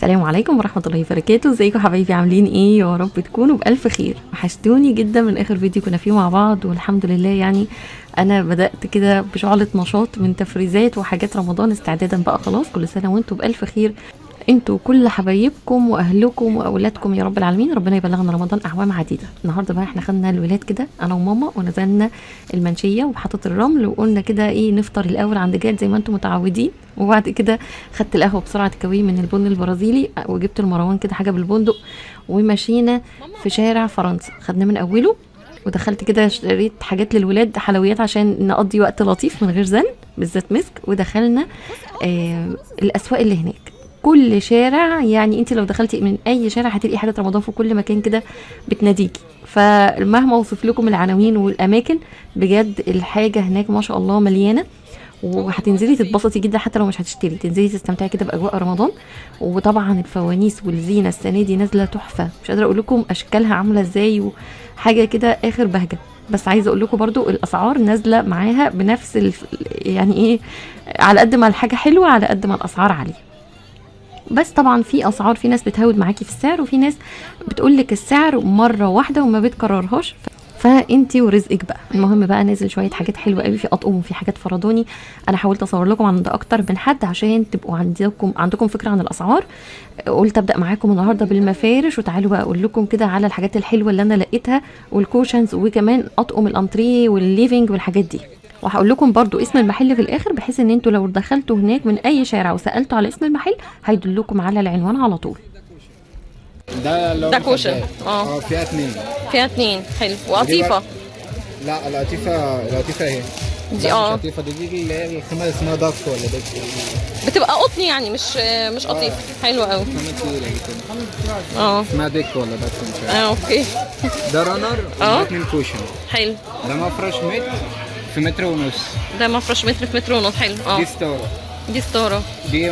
السلام عليكم ورحمة الله وبركاته. ازيكم حبايبي، عاملين ايه؟ يا رب تكونوا بألف خير. وحشتوني جدا من اخر فيديو كنا فيه مع بعض، والحمد لله يعني انا بدأت كده بشعلة نشاط من تفريزات وحاجات رمضان استعدادا بقى خلاص. كل سنة وانتم بألف خير، انتوا كل حبايبكم واهلكم واولادكم يا رب العالمين. ربنا يبلغنا رمضان اعوام عديده. النهارده بقى احنا خدنا الولاد كده انا وماما ونزلنا المنشيه وحطة الرمل، وقلنا كده ايه نفطر الاول عند جاد زي ما انتم متعودين، وبعد كده خدت القهوه بسرعه تكوين من البن البرازيلي، وجبت المروان كده حاجه بالبندق، ومشينا في شارع فرنسا. خدنا من اوله ودخلت كده اشتريت حاجات للولاد، حلويات عشان نقضي وقت لطيف من غير زن، بالذات مسك. ودخلنا الاسواق اللي هناك. كل شارع يعني انت لو دخلتي من اي شارع هتلاقي حاجه رمضان في كل مكان كده بتناديكي. فمهما اوصف لكم العناوين والاماكن، بجد الحاجه هناك ما شاء الله مليانه، وهتنزلي تتبسطي جدا حتى لو مش هتشتري، تنزلي تستمتعي كده باجواء رمضان. وطبعا الفوانيس والزينه السنه دي نازله تحفه، مش قادره اقول لكم اشكالها عامله ازاي، وحاجه كده اخر بهجه. بس عايزه اقول لكم برضو الاسعار نازله معاها بنفس يعني ايه، على قد ما الحاجه حلوه على قد ما الاسعار عاليه. بس طبعا في اسعار، في ناس بتهود معاكي في السعر، وفي ناس بتقولك السعر مره واحده وما بتكررهاش، فانتي ورزقك بقى. المهم بقى نازل شويه حاجات حلوه قوي، في اطقم وفي حاجات فرداني. انا حاولت اصور لكم عند اكتر من حد عشان تبقوا عندكم فكره عن الاسعار. قلت ابدا معاكم النهارده بالمفارش، وتعالوا بقى اقول لكم كده على الحاجات الحلوه اللي انا لقيتها، والكوشنز، وكمان اطقم الانتريه والليفينج والحاجات دي. وهقول لكم برضو اسم المحل في الاخر، بحيث ان انتوا لو دخلتوا هناك من اي شارع وسالتوا على اسم المحل هيدلكم على العنوان على طول. ده كوشن فيها اتنين حلو. وقطيفه؟ لا القطيفه اهي دي. مش قطيفه دي اللي هي الخامه اسمها داك ولا داك، بتبقى قطن يعني مش قطيفه. حلوه قوي. اسمها ديك ولا داك مش عارف. اوكي. ده رانر واتنين كوشن. حلو. ده مفرش متر في متر ونص. ده مفرش متر في متر ونص. حلو. دي ستاره. دي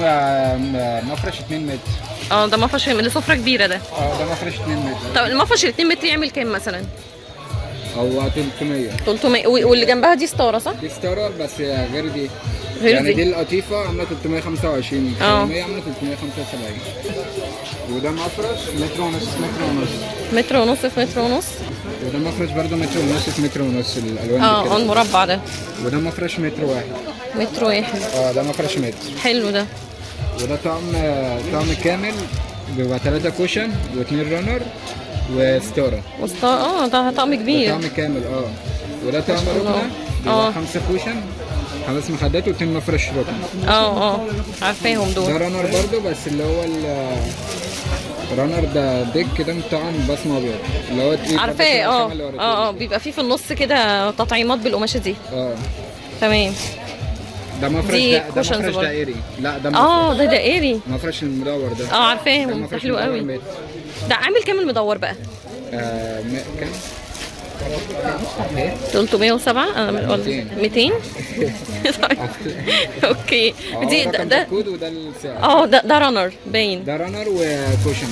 مفرش 2 متر. ده مفرش اللي سفره كبيره ده. ده مفرش 2 متر. طب المفرش ال 2 متر يعمل كام مثلا؟ هو 300. واللي جنبها دي ستاره صح؟ دي ستاره بس غير دي. يعني دي القطيفه عامله 325، الخاميه عامله 375. وده مفرش متر ونص في متر ونص. وده مفرش برضه متر ونص في متر ونص، الالوان دي المربع ده. وده مفرش متر واحد. ده مفرش متر. حلو ده. وده طقم كامل بيبقى 3 كوشن و2 رانر وستاره. ده طقم كبير. ده طقم كامل. وده طقم ركنه بيبقى 5 كوشن 5 مخدات و2 مفرش ركنه. عارفاهم دول. ده رانر برضه، بس اللي هو الرانر ده ديك كده مطعم بصمه ابيض، اللي هو تقيل. عارفاه. بيبقى فيه في النص كده تطعيمات بالقماشه دي. تمام. ده مفرش مفرش دائري. لا ده مفرش. ده دائري. مفرش المدور ده. عارفاهم. حلو قوي. ده عامل كام المدور بقى؟ كام؟ 307. انا قلت 200. اوكي. دي ده الكود وده السعر. ده رانر باين. ده رانر وكوشن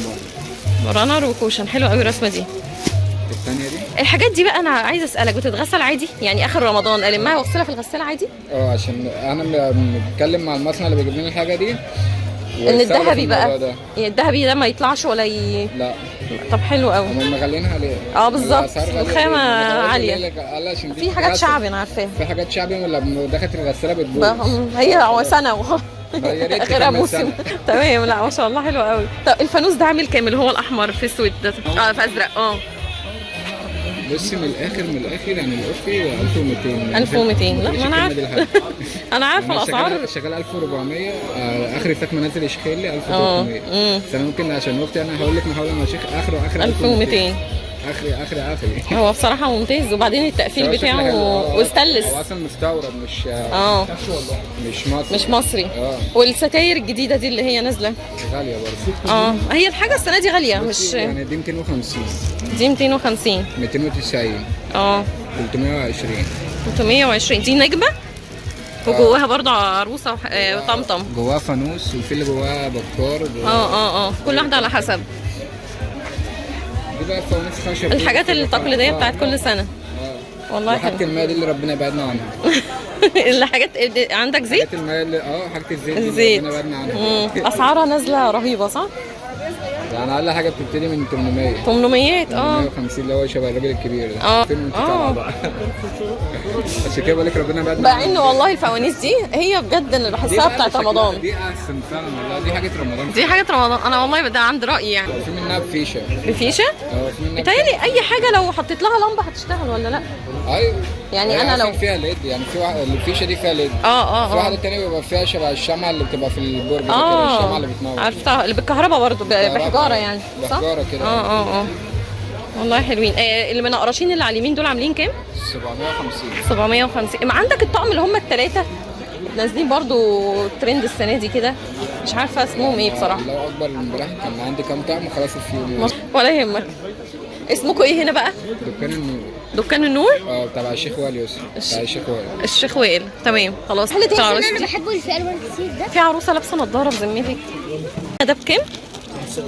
برضه. رانر وكوشن. حلو قوي الرسمه دي. الثانيه دي الحاجات دي بقى انا عايزه اسالك، بتتغسل عادي يعني اخر رمضان المها واغسلها في الغساله عادي؟ عشان انا بتكلم مع المصنع اللي بيجيب لنا الحاجه دي، ان الذهبي بقى الذهبي ده ما يطلعش ولا لا. طب حلو قوي. هم مغلينها ليه؟ بالظبط. الخامه عاليه. في حاجات شعبي انا عارفاها. في حاجات شعبي لما دخلت الغساله بتبوظ. هي سنه اخرها موسم. تمام. لا ما شاء الله حلو قوي. طب الفانوس ده عامل كام، اللي هو الاحمر في اسود ده؟ في ازرق. بصي من الاخر يعني الاوفي 1200. 1200. لا ما انا عارف. انا عارفه الاسعار. شغال 1400. اخر فات منزل يشخيل لي 1300. بس انا ممكن عشان وقتي انا هقول لك محاول مع شيخ اخر 1200. اخري. هو بصراحه ممتاز، وبعدين التقفيل بتاعه واستانلس. هو اصلا مستورد مش مصري. والستاير الجديده دي اللي هي نازله غاليه برضه. هي الحاجه السنه دي غاليه مش يعني دي 250. دي 250. 290. 320. دي نجمه. وجواها برضه عروسه وطمطم. جواها فانوس، وفي اللي جواها بكار. كل واحده على حسب. دي بقى فوانيس خشب، الحاجات التقليديه بتاعت كل سنه. والله حلو. وحاجة الماء دي اللي ربنا يبعدنا عنها. الحاجات عندك زيت؟ حاجات المال حاجه الزيت دي الزيت. ربنا يبعدنا عنها. اسعارها نازله رهيبه صح؟ يعني اقل حاجه بتبتدي من 800 800 850 اللي هو شبه الراجل الكبير ده. فين وانت طالعه بقى. عشان كده بقول لك ربنا يبعدنا بقى انه والله الفوانيس دي هي بجد اللي بحسها بتاعت رمضان. دي احسن فعلا والله، دي حاجه رمضان. دي حاجه رمضان. انا والله ده عندي راي يعني. في منها بفيشه. بفيشه؟ في منها. بيتهيألي اي حاجه لو حطيت لها لمبه هتشتغل ولا لا؟ ايوه يعني انا لو فيها ليد، يعني في واحده الفيشه دي فيها ليد. في واحده الثانيه بيبقى فيها شبه الشمعه اللي بتبقى في البرج كده، الشمعه اللي بتنور. عرفتها اللي بالكهرباء برضو بحجاره يعني صح؟ بحجاره كده. والله حلوين. اللي منقرشين اللي على اليمين دول عاملين كام؟ 750. 750. ما عندك الطقم اللي هم الثلاثه نازلين برضو ترند السنه دي كده، مش عارفه اسمهم ايه بصراحه. الله اكبر، امبارح كان عندي كام طقم خلاص في يوم. ولا يهمك. اسمكم ايه هنا بقى؟ دكان النور. دكان النور؟ تبع الشيخ وائل يوسف. تبع الشيخ وائل. الشيخ وائل تمام خلاص. انا بحبه اللي فيه الوان كتير ده. في عروسه لابسه نضاره بذمتك. ده بكام؟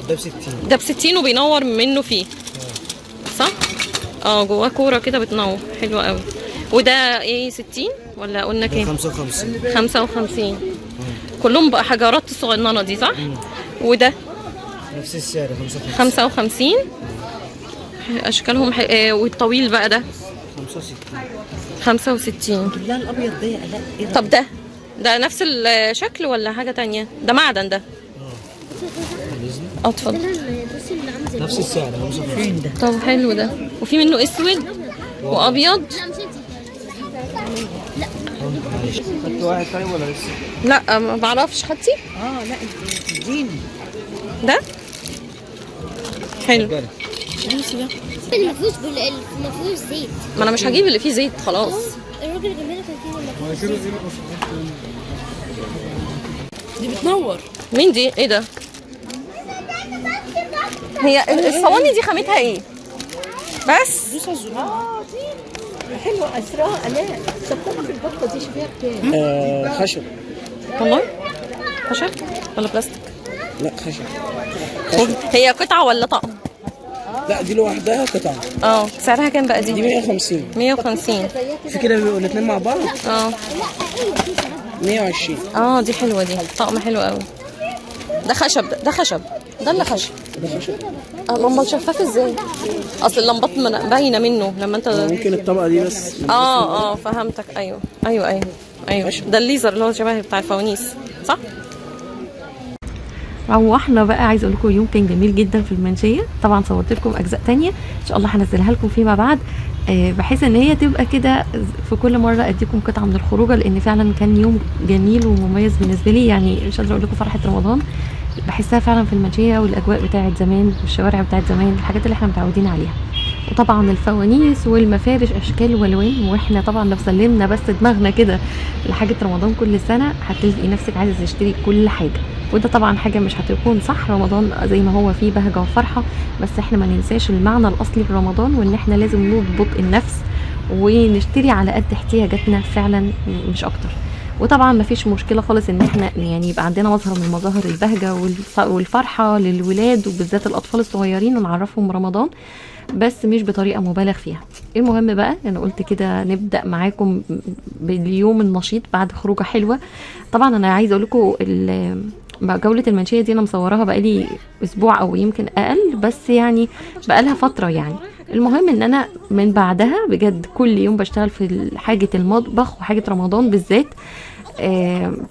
ده ب 60. ده ب 60 وبينور منه فيه صح؟ جواه كوره كده بتنور حلوه قوي. وده ايه 60 ولا قلنا كام؟ 55. 55. كلهم بقى حجارات الصغننه دي صح؟ وده نفس السعر 55. 55 اشكالهم والطويل بقى ده 65. لا الابيض ده لا. طب ده نفس الشكل ولا حاجه تانية؟ ده معدن ده. اتفضل. بصي اللي عامل زي نفس السعر 55 ده. طب حلو ده. وفي منه اسود وابيض. خدت واحد طيب ولا لسه؟ لا ما بعرفش. خدتي؟ لا اديني ده حلو. اللي ما فيهوش زيت. ما انا مش هجيب اللي فيه زيت خلاص. الراجل اللي جنبنا كان فيه دي بتنور. مين دي؟ ايه ده؟ هي الصواني دي خامتها ايه؟ بس دي حلوه اسراء. لا شطبها في البطه دي شوفيها بكام؟ خشب. والله خشب ولا بلاستيك؟ لا خشب. هي قطعه ولا طقم؟ لا دي لوحدها قطعه. سعرها كام بقى دي؟ دي 150. 150. في كده بيبقوا الاثنين مع بعض 120. دي حلوه دي. طقم حلو قوي. ده خشب. ده خشب. ده اللي خشب. ده خشب. امال شفاف ازاي؟ اصل اللمبات باينه منه لما انت ممكن الطبقه دي بس. فهمتك. ايوه ده الليزر اللي هو شبه بتاع الفوانيس صح؟ روحنا بقى. عايز اقول لكم يوم كان جميل جدا في المنشيه. طبعا صورت لكم اجزاء تانية ان شاء الله هنزلها لكم فيما بعد، بحيث ان هي تبقى كده في كل مره اديكم قطعه من الخروجه، لان فعلا كان يوم جميل ومميز بالنسبه لي. يعني مش قادره اقول لكم فرحه رمضان بحسها فعلا في المنشيه، والاجواء بتاعه زمان والشوارع بتاعه زمان، الحاجات اللي احنا متعودين عليها. وطبعا الفوانيس والمفارش اشكال والوان. واحنا طبعا لو سلمنا بس دماغنا كده لحاجه رمضان كل سنه هتلاقي نفسك عايزه تشتري كل حاجه. وده طبعا حاجه مش هتكون صح. رمضان زي ما هو فيه بهجه وفرحه، بس احنا ما ننساش المعنى الاصلي في رمضان، وان احنا لازم نضبط النفس ونشتري على قد احتياجاتنا فعلا مش اكتر. وطبعا ما فيش مشكله خالص ان احنا يعني يبقى عندنا مظهر من مظاهر البهجه والفرحه للولاد وبالذات الاطفال الصغيرين، ونعرفهم رمضان بس مش بطريقه مبالغ فيها. المهم بقى انا قلت كده نبدا معاكم باليوم النشيط بعد خروجه حلوه. طبعا انا عايزه اقول لكم جوله المنشيه دي انا مصوراها بقالي اسبوع او يمكن اقل، بس يعني بقالها فتره يعني. المهم ان انا من بعدها بجد كل يوم بشتغل في حاجه المطبخ وحاجه رمضان بالذات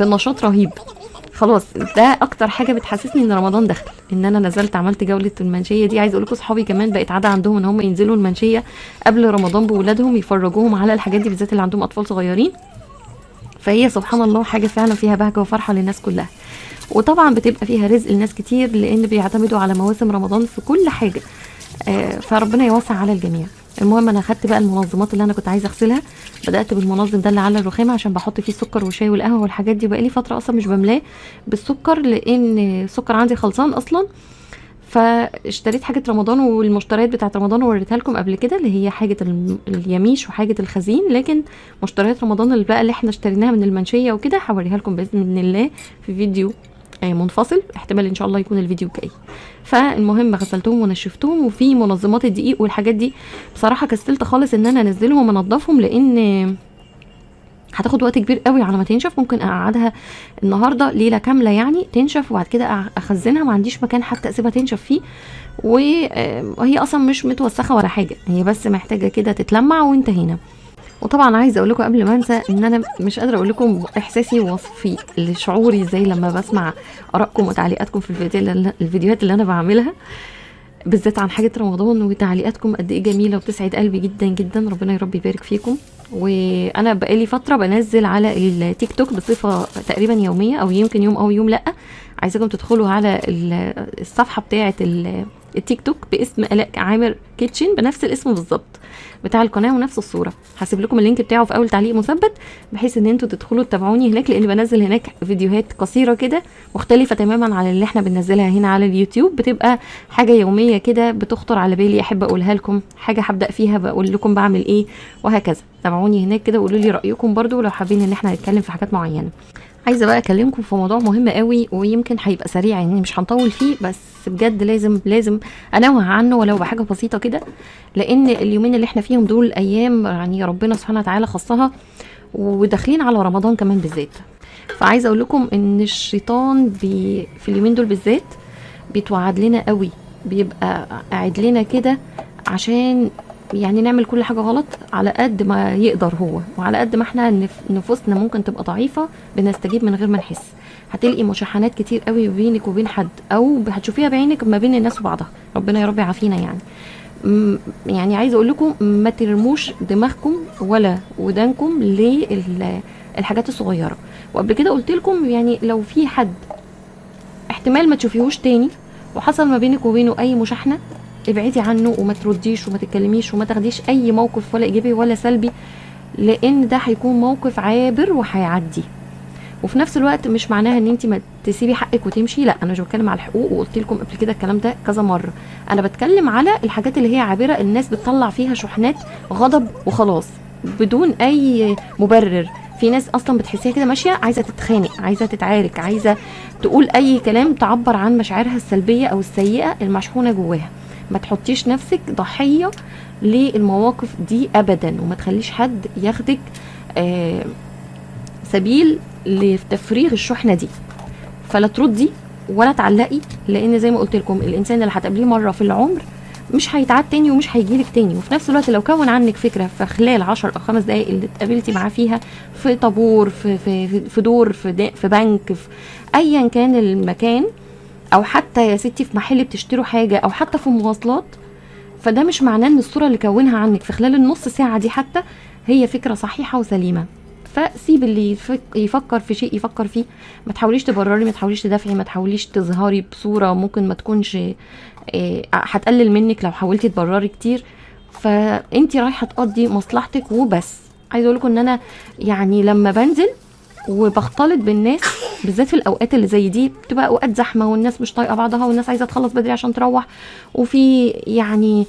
بنشاط رهيب. خلاص ده اكتر حاجه بتحسسني ان رمضان دخل، ان انا نزلت عملت جوله المنشيه دي. عايز اقول لكم اصحابي كمان بقت عاده عندهم ان هم ينزلوا المنشيه قبل رمضان باولادهم يفرجوهم على الحاجات دي، بالذات اللي عندهم اطفال صغيرين. فهي سبحان الله حاجه فعلا فيها بهجه وفرحه للناس كلها. وطبعا بتبقى فيها رزق لناس كتير لان بيعتمدوا على مواسم رمضان في كل حاجه. فربنا يوسع على الجميع. المهم انا اخدت بقى المنظمات اللي انا كنت عايزه اغسلها. بدات بالمنظم ده اللي على الرخامه عشان بحط فيه السكر والشاي والقهوه والحاجات دي. بقى لي فتره اصلا مش بملاه بالسكر لان السكر عندي خلصان اصلا. فاشتريت حاجه رمضان والمشتريات بتاعه رمضان ووريتها لكم قبل كده، اللي هي حاجه اليميش وحاجه الخزين. لكن مشتريات رمضان اللي بقى اللي احنا اشتريناها من المنشيه وكده هوريها لكم باذن الله في فيديو منفصل، احتمال ان شاء الله يكون الفيديو الجاي. فالمهم غسلتهم ونشفتهم. وفي منظمات الدقيق والحاجات دي بصراحه كسلت خالص ان انا انزلهم وانضفهم، لان هتاخد وقت كبير قوي على ما تنشف، ممكن اقعدها النهارده ليله كامله يعني تنشف، وبعد كده اخزنها، ما عنديش مكان حتى اسيبها تنشف فيه، وهي اصلا مش متوسخه ولا حاجه، هي بس محتاجه كده تتلمع وانتهينا. وطبعا عايزه اقول لكم قبل ما انسى ان انا مش قادره اقول لكم احساسي ووصفي لشعوري ازاي لما بسمع ارائكم وتعليقاتكم في الفيديوهات اللي انا بعملها، بالذات عن حاجه رمضان، وتعليقاتكم قد ايه جميله وبتسعد قلبي جدا جدا، ربنا يا رب يبارك فيكم. وانا بقالي فتره بنزل على التيك توك بصفه تقريبا يوميه، او يمكن يوم او يوم لا، عايزاكم تدخلوا على الصفحه بتاعه التيك توك باسم آلاء عامر كيتشن، بنفس الاسم بالظبط بتاع القناه ونفس الصوره. هسيب لكم اللينك بتاعه في اول تعليق مثبت، بحيث ان انتوا تدخلوا تتابعوني هناك، لان بنزل هناك فيديوهات قصيره كده مختلفه تماما عن اللي احنا بننزلها هنا على اليوتيوب، بتبقى حاجه يوميه كده بتخطر على بالي احب اقولها لكم، حاجه هبدا فيها بقول لكم بعمل ايه وهكذا. تابعوني هناك كده وقولوا لي رايكم برضو لو حابين ان احنا نتكلم في حاجات معينه. عايزه بقى اكلمكم في موضوع مهم قوي، ويمكن هيبقى سريع يعني مش هنطول فيه، بس بجد لازم انوه عنه ولو بحاجه بسيطه كده، لان اليومين اللي احنا فيهم دول ايام يعني ربنا سبحانه وتعالى خصها، وداخلين على رمضان كمان بالذات. فعايزه اقول لكم ان الشيطان في اليومين دول بالذات بيتوعد لنا قوي، بيبقى قاعد لنا كده عشان يعني نعمل كل حاجة غلط على قد ما يقدر هو، وعلى قد ما احنا نفوسنا ممكن تبقى ضعيفة بنستجيب من غير ما نحس. هتلقي مشاحنات كتير قوي بينك وبين حد، او هتشوفيها بعينك ما بين الناس وبعضها، ربنا يا رب يعافينا يعني. يعني عايزه اقول لكم ما ترموش دماغكم ولا ودانكم للحاجات الصغيره. وقبل كده قلت لكم يعني لو في حد احتمال ما تشوفيهوش تاني وحصل ما بينك وبينه اي مشاحنه، ابعدي عنه وما ترديش وما تتكلميش وما تاخديش اي موقف ولا ايجابي ولا سلبي، لان ده هيكون موقف عابر وهيعدي. وفي نفس الوقت مش معناها ان انت ما تسيبي حقك وتمشي، لا، انا مش بتكلم على الحقوق، وقلت لكم قبل كده الكلام ده كذا مره. انا بتكلم على الحاجات اللي هي عابره، الناس بتطلع فيها شحنات غضب وخلاص بدون اي مبرر. في ناس اصلا بتحسيها كده ماشيه عايزه تتخانق، عايزه تتعارك، عايزه تقول اي كلام تعبر عن مشاعرها السلبيه او السيئه المشحونه جواها. ما تحطيش نفسك ضحيه للمواقف دي ابدا، وما تخليش حد ياخدك سبيل لتفريغ الشحنه دي. فلا تردي ولا تعلقي، لان زي ما قلت لكم الانسان اللي هتقابليه مره في العمر مش هيتعاد تاني ومش هيجيلك تاني. وفي نفس الوقت لو كون عنك فكره في خلال 10 أو 5 دقايق اللي اتقابلتي معاه فيها في طابور، في دور، في بنك، في ايا كان المكان، او حتى يا ستي في محل بتشتروا حاجه، او حتى في مواصلات، فده مش معناه ان الصوره اللي كونها عنك في خلال النص ساعه دي حتى هي فكره صحيحه وسليمه. فسيب اللي يفكر في شيء يفكر فيه، ما تحاوليش تبرري، ما تحاوليش تدافعي، ما تحاوليش تظهري بصوره ممكن ما تكونش هتقلل منك لو حاولتي تبرري كتير. فانتي رايحه تقضي مصلحتك وبس. عايزه اقول لكم ان انا يعني لما بنزل وبختلط بالناس بالذات في الاوقات اللي زي دي، بتبقى اوقات زحمه والناس مش طايقه بعضها والناس عايزه تخلص بدري عشان تروح، وفي يعني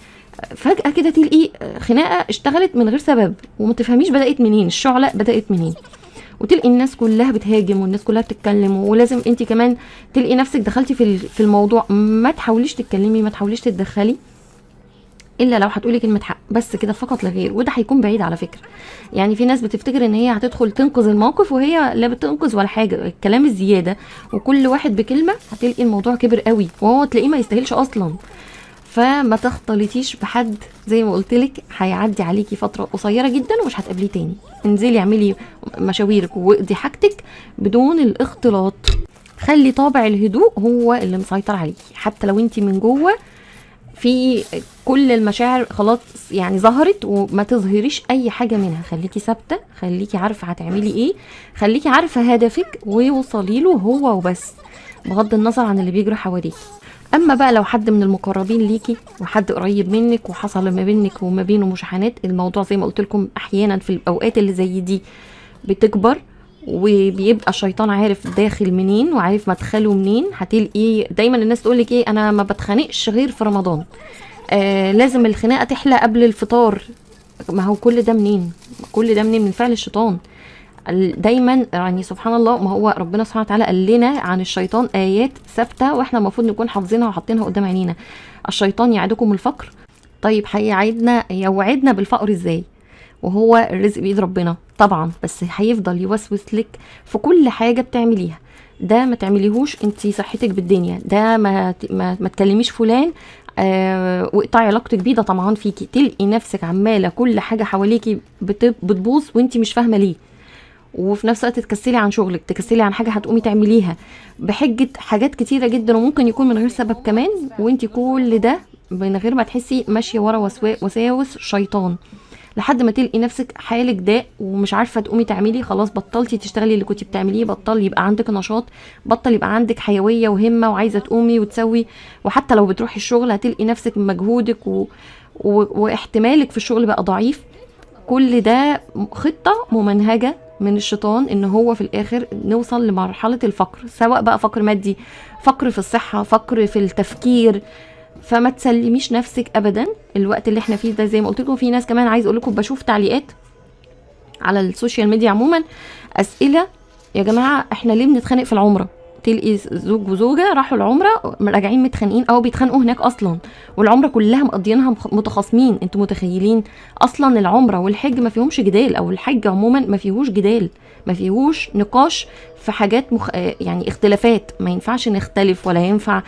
فجاه كده تلاقي خناقه اشتغلت من غير سبب وما تفهميش بدات منين، الشعله بدات منين، وتلقي الناس كلها بتهاجم والناس كلها بتتكلم، ولازم انت كمان تلقي نفسك دخلتي في الموضوع. ما تحاوليش تتكلمي، ما تحاوليش تتدخلي الا لو هتقولي كلمه حق بس كده فقط لا غير، وده هيكون بعيد على فكره. يعني في ناس بتفتكر ان هي هتدخل تنقذ الموقف وهي لا بتنقذ ولا حاجه، الكلام الزياده وكل واحد بكلمه هتلاقي الموضوع كبر قوي وهو تلاقيه ما يستاهلش اصلا. فما تختلطيش بحد، زي ما قلت لك هيعدي عليكي فتره قصيره جدا ومش هتقابليه تاني. انزلي اعملي مشاويرك واقضي حاجتك بدون الاختلاط. خلي طابع الهدوء هو اللي مسيطر عليكي، حتى لو انت من جوه في كل المشاعر خلاص يعني ظهرت، وما تظهريش اي حاجه منها. خليكي ثابته، خليكي عارفه هتعملي ايه، خليكي عارفه هدفك ووصلي له هو وبس، بغض النظر عن اللي بيجري حواليكي. اما بقى لو حد من المقربين ليكي وحد قريب منك وحصل ما بينك وما بينه مشاحنات، الموضوع زي ما قلت لكم احيانا في الاوقات اللي زي دي بتكبر، وبيبقى الشيطان عارف داخل منين وعارف مدخله منين. هتلاقي دايما الناس تقول لك ايه، انا ما بتخانقش غير في رمضان، لازم الخناقه تحلى قبل الفطار. ما هو كل ده منين؟ كل ده منين؟ من فعل الشيطان دايما. يعني سبحان الله، ما هو ربنا سبحانه وتعالى قال لنا عن الشيطان ايات ثابته واحنا المفروض نكون حافظينها وحاطينها قدام عينينا. الشيطان يعدكم الفقر، طيب هيوعدنا بالفقر ازاي؟ وهو الرزق بايد ربنا طبعا، بس هيفضل يوسوس لك في كل حاجه بتعمليها. ده ما تعمليهوش، انت صحتك بالدنيا، ده ما تكلميش فلان واقطعي علاقتك بيه، ده طمعان فيكي. تلقي نفسك عماله كل حاجه حواليكي بتبوظ وانت مش فاهمه ليه، وفي نفس الوقت تكسلي عن شغلك، تكسلي عن حاجه هتقومي تعمليها بحجه حاجات كتيره جدا، وممكن يكون من غير سبب كمان، وانت كل ده من غير ما تحسي ماشيه ورا وساوس شيطان، لحد ما تلقي نفسك حالك داء ومش عارفه تقومي تعملي. خلاص بطلتي تشتغلي اللي كنتي بتعمليه، بطل يبقى عندك نشاط، بطل يبقى عندك حيويه وهمه وعايزه تقومي وتسوي. وحتى لو بتروحي الشغل هتلقي نفسك مجهودك واحتمالك في الشغل بقى ضعيف. كل ده خطه ممنهجه من الشيطان ان هو في الاخر نوصل لمرحله الفقر، سواء بقى فقر مادي، فقر في الصحه، فقر في التفكير. فما تسلميش نفسك ابدا. الوقت اللي احنا فيه ده زي ما قلت لكم، في ناس كمان عايز اقول لكم بشوف تعليقات على السوشيال ميديا عموما، اسئله يا جماعه احنا ليه بنتخانق في العمره؟ تلقي زوج وزوجه راحوا العمره راجعين متخانقين او بيتخانقوا هناك اصلا، والعمره كلها مقضيينها متخاصمين. انتوا متخيلين اصلا العمره والحج ما فيهمش جدال، او الحج عموما ما فيهوش جدال، ما فيهوش نقاش في حاجات يعني اختلافات. ما ينفعش نختلف، ولا ينفع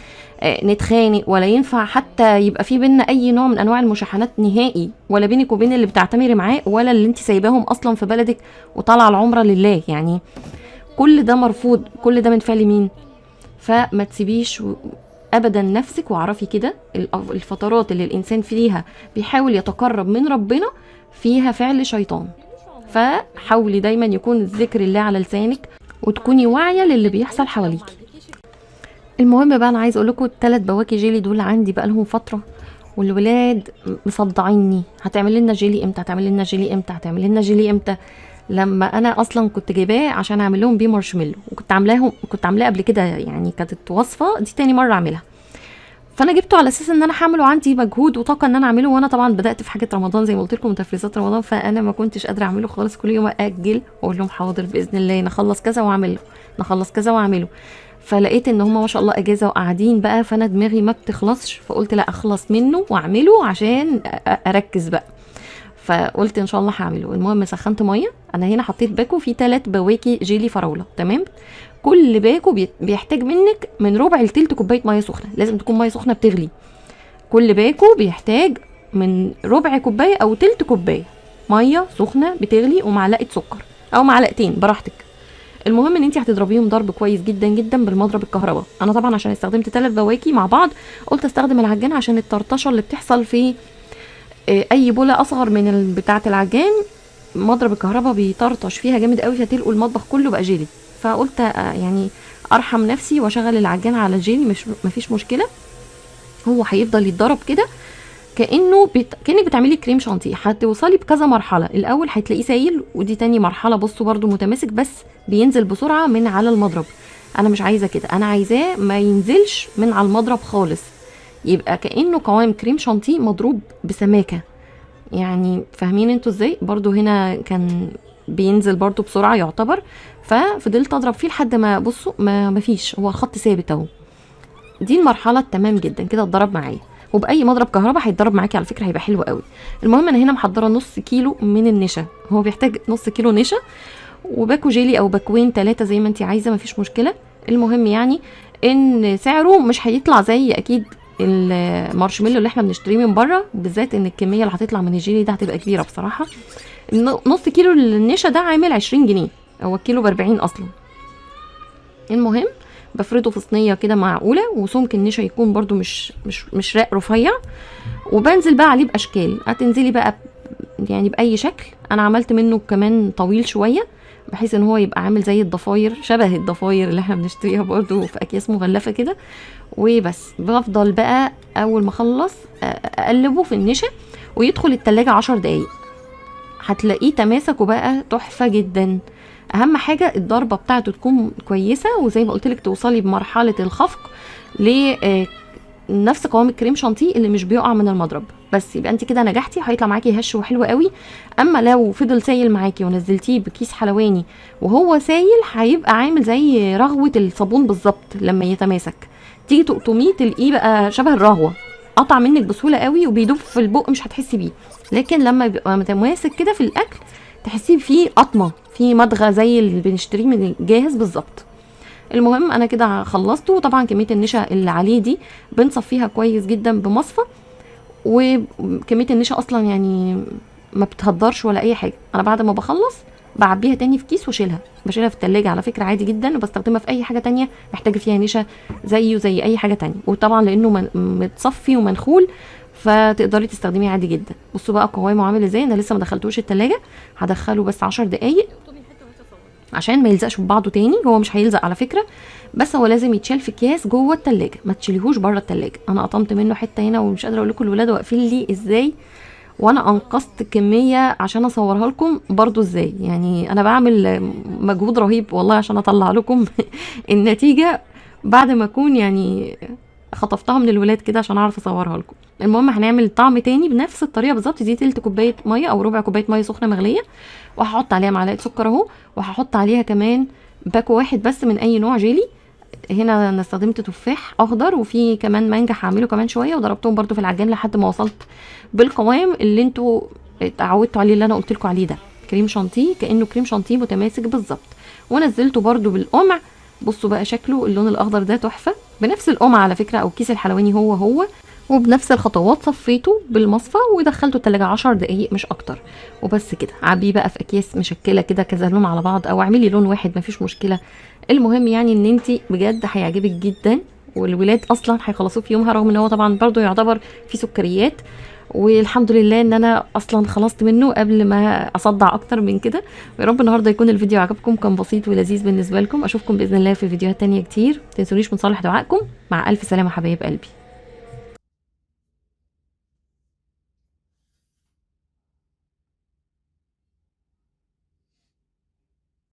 نتخانق، ولا ينفع حتى يبقى في بينا اي نوع من انواع المشاحنات نهائي، ولا بينك وبين اللي بتعتمري معاه، ولا اللي انت سايباهم اصلا في بلدك وطالعه العمره لله. يعني كل ده مرفوض، كل ده من فعل مين؟ فما تسيبيش ابدا نفسك، واعرفي كده الفترات اللي الانسان فيها بيحاول يتقرب من ربنا فيها فعل شيطان. فحاولي دايما يكون ذكر الله على لسانك، وتكوني واعيه للي بيحصل حواليكي. المهم بقى انا عايز اقول لكم ال3 بواكي جيلي دول عندي بقى لهم فتره، والولاد مصدعيني، هتعمل لنا جيلي امتى؟ هتعمل لنا جيلي امتى؟ هتعمل لنا جيلي امتى؟ لما انا اصلا كنت جايباه عشان اعمل لهم بيه مارشميلو، وكنت عاملاه قبل كده، يعني كانت وصفه دي تاني مره اعملها. فانا جبته على اساس ان انا هعمله، عندي مجهود وطاقه ان انا اعمله، وانا طبعا بدات في حاجه رمضان زي ما قلت لكم، متفرزات رمضان، فانا ما كنتش قادره اعمله خالص. كل يوم اجل واقول لهم حاضر باذن الله نخلص كذا واعمله، نخلص كذا واعمله. فلقيت ان هم ما شاء الله اجازه وقاعدين بقى، فانا دماغي ما بتخلصش، فقلت لا اخلص منه واعمله عشان اركز بقى. فقلت ان شاء الله هعمله. المهم سخنت ميه، انا هنا حطيت باكو فيه 3 بواكي جيلي فراوله، تمام. كل باكو بيحتاج منك من ربع لتلت كوبايه ميه سخنه، لازم تكون ميه سخنه بتغلي. كل باكو بيحتاج من ربع كوبايه او تلت كوبايه ميه سخنه بتغلي، ومعلقه سكر او معلقتين براحتك. المهم ان انت هتضربيهم ضرب كويس جدا جدا بالمضرب الكهرباء. انا طبعا عشان استخدمت 3 بواكي مع بعض قلت استخدم العجان، عشان الطرطشه اللي بتحصل في اي بوله اصغر من بتاعه العجان مضرب الكهرباء بيطرطش فيها جامد قوي، فتلقوا المطبخ كله بقى جيلي. فقلت يعني ارحم نفسي واشغل العجان على الجيلي، مفيش مشكله. هو هيفضل يتضرب كده كأنك بتعملي كريم شانتيه. هتوصلي بكذا مرحله، الاول هتلاقيه سايل، ودي تاني مرحله بصوا برده متماسك، بس بينزل بسرعه من على المضرب. انا مش عايزه كده، انا عايزاه ما ينزلش من على المضرب خالص، يبقى كأنه قوام كريم شانتيه مضروب بسماكه. يعني فاهمين انتوا ازاي؟ برضو هنا كان بينزل برضو بسرعه يعتبر. ففضلت اضرب فيه لحد ما بصوا ما فيش، هو الخط ثابت اهو. دي المرحله التمام جدا كده اتضرب معايا، وباي مضرب كهرباء هيتضرب معاكي على فكره، هيبقى حلو قوي. المهم انا هنا محضره نص كيلو من النشا، هو بيحتاج نص كيلو نشا، وباكو جيلي او باكوين 3 زي ما انت عايزه، مفيش مشكله. المهم يعني ان سعره مش هيطلع زي اكيد المارشميلو اللي احنا بنشتريه من بره، بالذات ان الكميه اللي هتطلع من الجيلي ده هتبقى كبيره بصراحه. نص كيلو النشا ده عامل 20 جنيه، هو الكيلو ب40 اصلا. المهم بفرده في صينيه كده معقوله، وسمك النشا يكون برده مش راق رفيع، وبنزل بقى عليه باشكال. هتنزلي بقى يعني باي شكل. انا عملت منه كمان طويل شويه بحيث ان هو يبقى عامل زي الضفاير، شبه الضفاير اللي احنا بنشتريها برده في اكياس مغلفه كده. وبس بفضل بقى اول ما اخلص اقلبه في النشا ويدخل التلاجة 10 دقايق، هتلاقيه تماسكه بقى تحفه جدا. اهم حاجه الضربه بتاعته تكون كويسه، وزي ما قلت لك توصلي بمرحله الخفق لنفس قوام الكريم شانتيه اللي مش بيقع من المضرب. بس يبقى انت كده نجحتي، هيطلع معاكي هش وحلو قوي. اما لو فضل سايل معاكي ونزلتيه بكيس حلواني وهو سايل، هيبقى عامل زي رغوه الصابون بالظبط. لما يتماسك تيجي تقطميه تلاقيه بقى شبه الرغوه، قطع منك بسهوله قوي وبيدوب في البق مش هتحسي بيه، لكن لما بيبقى متماسك كده في الاكل تحسيه فيه قطمه، فيه مضغه زي اللي بنشتريه من الجاهز بالظبط. المهم انا كده خلصته، وطبعا كميه النشا اللي عليه دي بنصفيها كويس جدا بمصفى، وكميه النشا اصلا يعني ما بتهدرش ولا اي حاجه. انا بعد ما بخلص بعبيها تاني في كيس واشيلها، بشيلها في التلاجة على فكره عادي جدا، وبستخدمها في اي حاجه تانية محتاجه فيها نشا زيه زي اي حاجه تانية. وطبعا لانه متصفي ومنخول فتقدري تستخدميه عادي جدا. بصوا بقى قوامه عامل ازاي، انا لسه ما دخلتوش التلاجة، هدخله بس 10 دقايق عشان ما يلزقش في بعضه تاني. هو مش هيلزق على فكره، بس هو لازم يتشال في اكياس جوه التلاجة، ما تشيليهوش بره التلاجة. انا قطمت منه حته هنا ومش قادره اقول لكم الولاد واقفين لي ازاي، وانا انقذت كميه عشان اصورها لكم برضو ازاي. يعني انا بعمل مجهود رهيب والله عشان اطلع لكم النتيجه بعد ما اكون يعني خطفتها من الولاد كده عشان اعرف اصورها لكم. المهم هنعمل طعم تاني بنفس الطريقه بالظبط. دي تلت كوبايه ميه او ربع كوبايه ميه سخنه مغليه، وهحط عليها معلقه سكر اهو، وهحط عليها كمان باكو واحد بس من اي نوع جيلي. هنا انا استخدمت تفاح اخضر، وفي كمان مانجا هعمله كمان شويه، وضربتهم برضو في العجان لحد ما وصلت بالقوام اللي انتوا اتعودتوا عليه اللي انا قلت لكم عليه ده، كريم شانتيه، كانه كريم شانتيه متماسك بالظبط. ونزلته برضو بالقمع. بصوا بقى شكله اللون الاخضر ده تحفه، بنفس القمع على فكره او كيس الحلواني هو وبنفس الخطوات. صفيته بالمصفى ودخلته التلاجة 10 دقايق مش اكتر، وبس كده. عبيه بقى في اكياس مشكله كده كذا لون على بعض، او اعملي لون واحد مفيش مشكله. المهم يعني ان انت بجد هيعجبك جدا، والولاد اصلا هيخلصوه في يومها، رغم ان هو طبعا برضو يعتبر فيه سكريات. والحمد لله ان انا اصلا خلصت منه قبل ما اصدع اكتر من كده. ويا رب النهارده يكون الفيديو عجبكم، كان بسيط ولذيذ بالنسبه لكم. اشوفكم باذن الله في فيديوهات تانية كتير، متنسونيش من صالح دعائكم. مع الف سلامه حبايب قلبي.